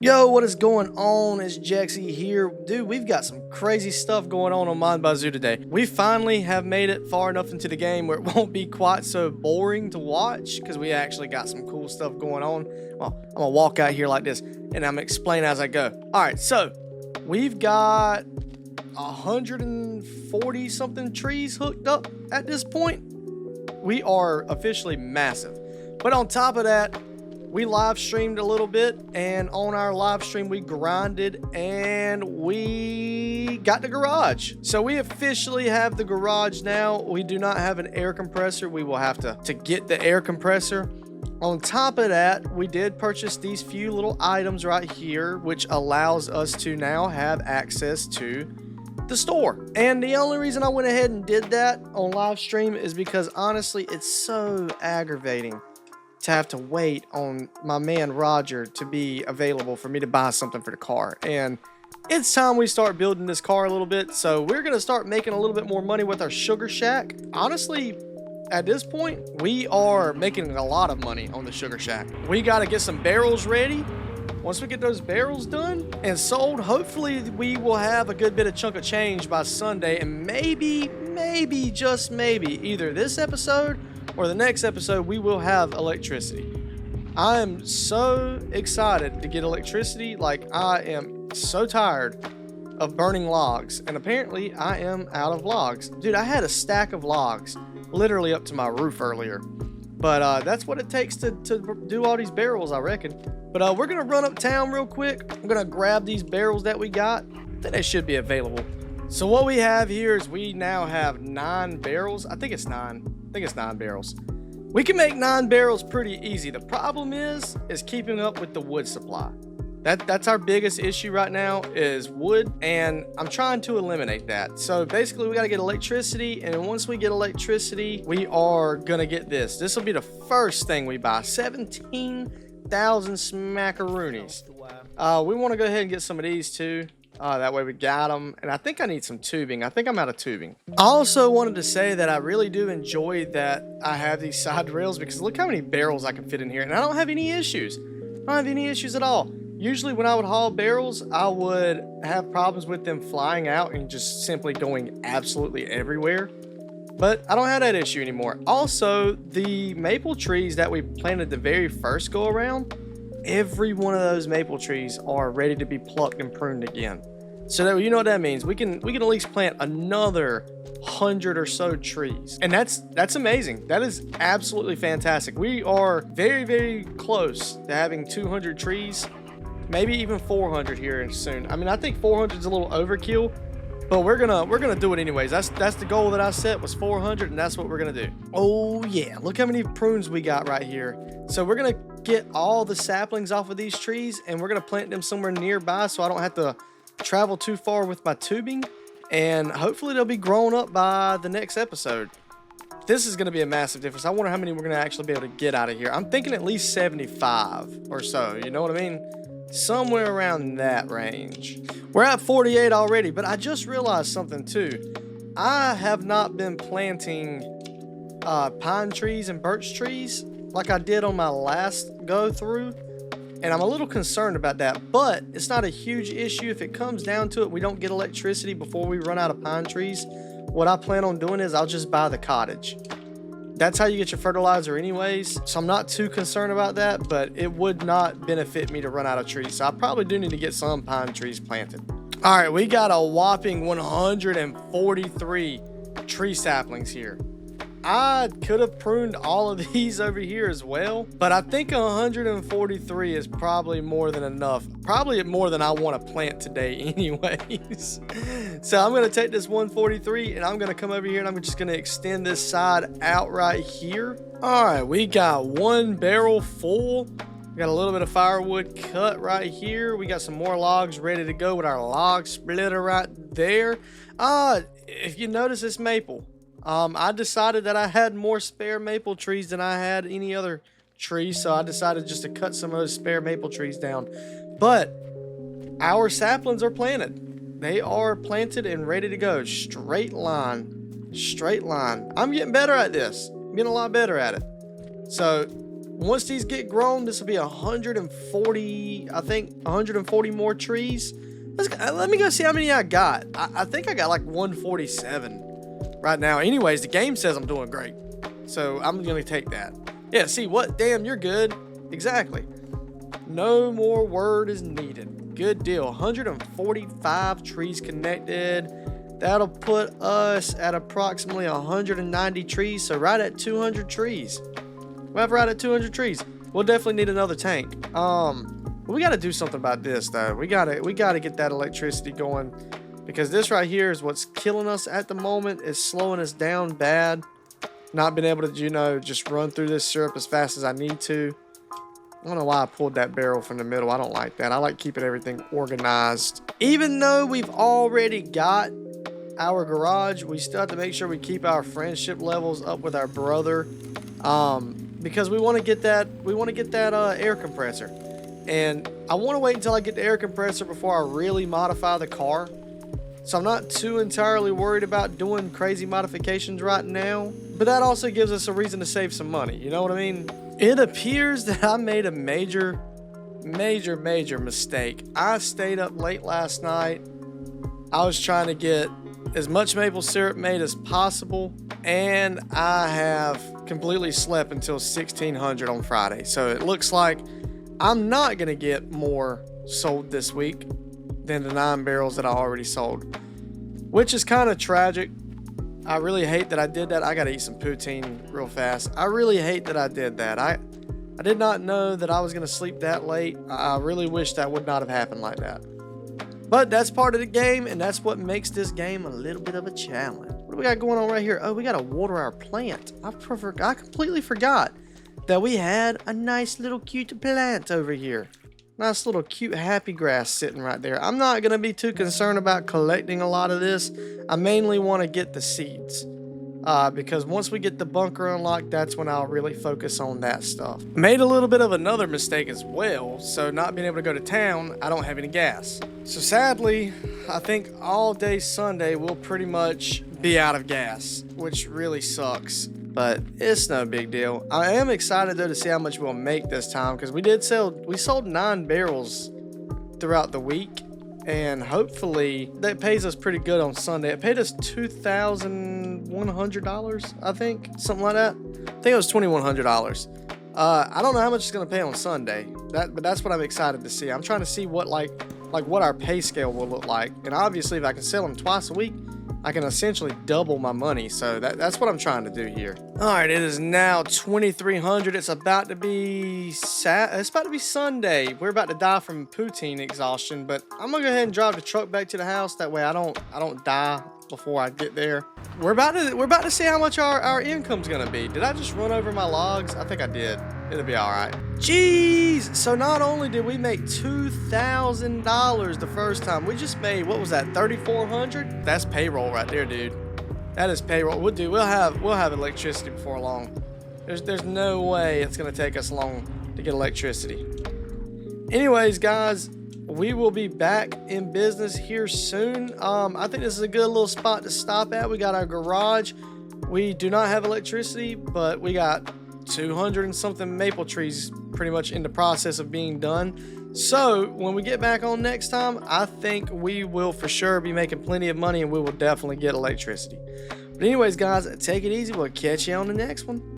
Yo, what is going on? It's Jexy here. Dude, we've got some crazy stuff going on Monbazou today. We finally have made it far enough into the game where it won't be quite so boring to watch because we actually got some cool stuff going on. Well, I'm gonna walk out here like this and I'm gonna explain as I go. All right, so we've got 140 something trees hooked up at this point. We are officially massive. But on top of that, we live streamed a little bit, and on our live stream we grinded and we got the garage. So we officially have the garage now. We do not have an air compressor. We will have to get the air compressor. On top of that, we did purchase these few little items right here, which allows us to now have access to the store. And the only reason I went ahead and did that on live stream is because honestly, it's so aggravating to have to wait on my man Roger to be available for me to buy something for the car. And it's time we start building this car a little bit. So we're gonna start making a little bit more money with our sugar shack. Honestly, at this point, we are making a lot of money on the sugar shack. We gotta get some barrels ready. Once we get those barrels done and sold, hopefully we will have a good bit of chunk of change by Sunday. And maybe, just maybe, either this episode or the next episode, we will have electricity. I am so excited to get electricity. Like, I am so tired of burning logs, and apparently I am out of logs. Dude, I had a stack of logs literally up to my roof earlier, but that's what it takes to do all these barrels, I reckon. But we're gonna run uptown real quick. I'm gonna grab these barrels that we got. I think they should be available. So what we have here is we now have 9 barrels. I think it's 9 barrels. We can make 9 barrels pretty easy. The problem is keeping up with the wood supply. That's our biggest issue right now is wood, and I'm trying to eliminate that. So basically we got to get electricity, and once we get electricity, we are gonna get this. This will be the first thing we buy. 17,000 smackaroonies. We want to go ahead and get some of these too. That way we got them. And I think I need some tubing. I think I'm out of tubing. I also wanted to say that I really do enjoy that I have these side rails because look how many barrels I can fit in here. And I don't have any issues. I don't have any issues at all. Usually when I would haul barrels, I would have problems with them flying out and just simply going absolutely everywhere. But I don't have that issue anymore. Also, the maple trees that we planted the very first go around, every one of those maple trees are ready to be plucked and pruned again. So that, you know what that means. We can at least plant another 100 or so trees. And that's amazing. That is absolutely fantastic. We are very, very close to having 200 trees, maybe even 400 here soon. I mean, I think 400 is a little overkill, but we're gonna do it anyways. That's the goal that I set was 400, and that's what we're gonna do. Oh yeah, look how many prunes we got right here. So we're gonna get all the saplings off of these trees, and we're gonna plant them somewhere nearby so I don't have to travel too far with my tubing, and hopefully they'll be grown up by the next episode. This is gonna be a massive difference. I wonder how many we're gonna actually be able to get out of here. I'm thinking at least 75 or so, you know what I mean? Somewhere around that range. We're at 48 already, but I just realized something too. I have not been planting pine trees and birch trees like I did on my last go through, and I'm a little concerned about that, but it's not a huge issue. If it comes down to it, we don't get electricity before we run out of pine trees. What I plan on doing is I'll just buy the cottage. That's how you get your fertilizer anyways, so I'm not too concerned about that, but it would not benefit me to run out of trees, so I probably do need to get some pine trees planted. All right, we got a whopping 143 tree saplings here. I could have pruned all of these over here as well, but I think 143 is probably more than enough. Probably more than I want to plant today anyways. So I'm going to take this 143 and I'm going to come over here and I'm just going to extend this side out right here. All right, we got 1 barrel full. We got a little bit of firewood cut right here. We got some more logs ready to go with our log splitter right there. If you notice this maple, I decided that I had more spare maple trees than I had any other trees, so I decided just to cut some of those spare maple trees down. But our saplings are planted. They are planted and ready to go. Straight line. Straight line. I'm getting better at this. I'm getting a lot better at it. So once these get grown, this will be 140, I think 140 more trees. Let me go see how many I got. I think I got like 147 right now. Anyways, the game says I'm doing great, so I'm gonna take that. Yeah, see what? Damn, you're good. Exactly. No more word is needed. Good deal. 145 trees connected. That'll put us at approximately 190 trees, so right at 200 trees. We'll have right at 200 trees. We'll definitely need another tank. We got to do something about this though. We gotta get that electricity going, because this right here is what's killing us at the moment. It's slowing us down bad. Not being able to, you know, just run through this syrup as fast as I need to. I don't know why I pulled that barrel from the middle. I don't like that. I like keeping everything organized. Even though we've already got our garage, we still have to make sure we keep our friendship levels up with our brother, because we want to get that air compressor. And I want to wait until I get the air compressor before I really modify the car. So I'm not too entirely worried about doing crazy modifications right now. But that also gives us a reason to save some money. You know what I mean? It appears that I made a major mistake. I stayed up late last night. I was trying to get as much maple syrup made as possible, and I have completely slept until 1600 on Friday. So it looks like I'm not going to get more sold this week than the 9 barrels that I already sold, which is kind of tragic. I really hate that I did that. I got to eat some poutine real fast. I really hate that I did that. I did not know that I was going to sleep that late. I really wish that would not have happened like that. But that's part of the game, and that's what makes this game a little bit of a challenge. What do we got going on right here? Oh, we got to water our plant. I completely forgot that we had a nice little cute plant over here. Nice little cute happy grass sitting right there. I'm not going to be too concerned about collecting a lot of this. I mainly want to get the seeds. Because once we get the bunker unlocked, that's when I'll really focus on that stuff. Made a little bit of another mistake as well. So not being able to go to town, I don't have any gas. So sadly, I think all day Sunday we'll pretty much be out of gas, which really sucks. But it's no big deal. I am excited though to see how much we'll make this time, because we sold 9 barrels throughout the week, and hopefully that pays us pretty good on Sunday. It paid us $2,100, I think, something like that. I think it was $2,100. I don't know how much it's gonna pay on Sunday, but that's what I'm excited to see. I'm trying to see what what our pay scale will look like, and obviously if I can sell them twice a week, I can essentially double my money. So that's what I'm trying to do here. All right, it is now 2300. It's about to be Sunday. We're about to die from poutine exhaustion, but I'm gonna go ahead and drive the truck back to the house. That way I don't die before I get there. We're about to see how much our income's gonna be. Did I just run over my logs? I think I did. It'll be all right. Jeez! So not only did we make $2,000 the first time, we just made, what was that, $3,400? That's payroll right there, dude. That is payroll. We'll have electricity before long. There's no way it's gonna take us long to get electricity. Anyways, guys, we will be back in business here soon. I think this is a good little spot to stop at. We got our garage. We do not have electricity, but we got 200 and something maple trees pretty much in the process of being done. So when we get back on next time, I think we will for sure be making plenty of money, and we will definitely get electricity. But anyways, guys, take it easy. We'll catch you on the next one.